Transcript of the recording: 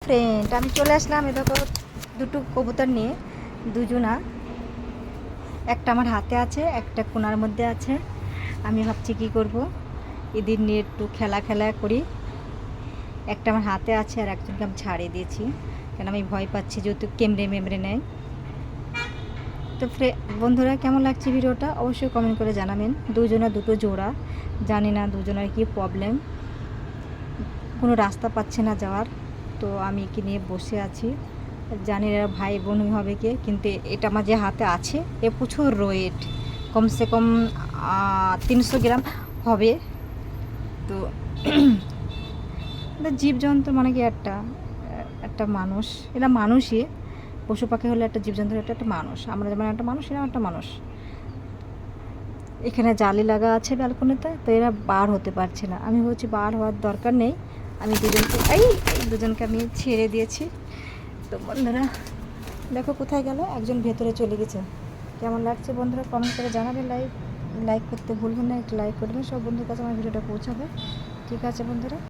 Friend, আমি চলে আসলাম। এ দেখো দুটো কবুতর নিয়ে, দুজনা। একটা আমার হাতে আছে, একটা কোনার মধ্যে আছে। আমি ভাবছি কি করব, এদের নিয়ে একটু খেলা করি। একটা আমার হাতে আছে আর একজনকে আমি ছাড়িয়ে দিয়েছি, কেন আমি ভয় পাচ্ছি যেহেতু কেমড়ে নেয়। তো বন্ধুরা, কেমন লাগছে ভিডিওটা অবশ্যই কমেন্ট করে জানাবেন। দুটো জোড়া, জানি না দুজনের কি প্রবলেম, কোনো রাস্তা পাচ্ছে না যাওয়ার। তো আমি কি নিয়ে বসে আছি, জানি না ভাই বোন হবে কে, কিন্তু এটা আমার যে হাতে আছে এ প্রচুর ওয়েট, কমসে কম 300 গ্রাম হবে। তো জীবজন্তু মানে কি একটা মানুষ, এরা মানুষই। পশু পাখি হলে একটা জীবজন্তু, একটা মানুষ। আমরা যেমন একটা মানুষ, এরা একটা মানুষ। এখানে জালি লাগা আছে ব্যালকনিতে, তো এরা বার হতে পারছে না। আমি বলছি বার হওয়ার দরকার নেই, আমি দুজনকে আমি ছেড়ে দিয়েছি। তো বন্ধুরা দেখো কোথায় গেল, একজন ভেতরে চলে গেছে। কেমন লাগছে বন্ধুরা কমেন্ট করে জানাবেন। লাইক করতে ভুলবেন না, একটু লাইক করবেন, সব বন্ধুর কাছে আমার ভিডিওটা পৌঁছাবে। ঠিক আছে বন্ধুরা।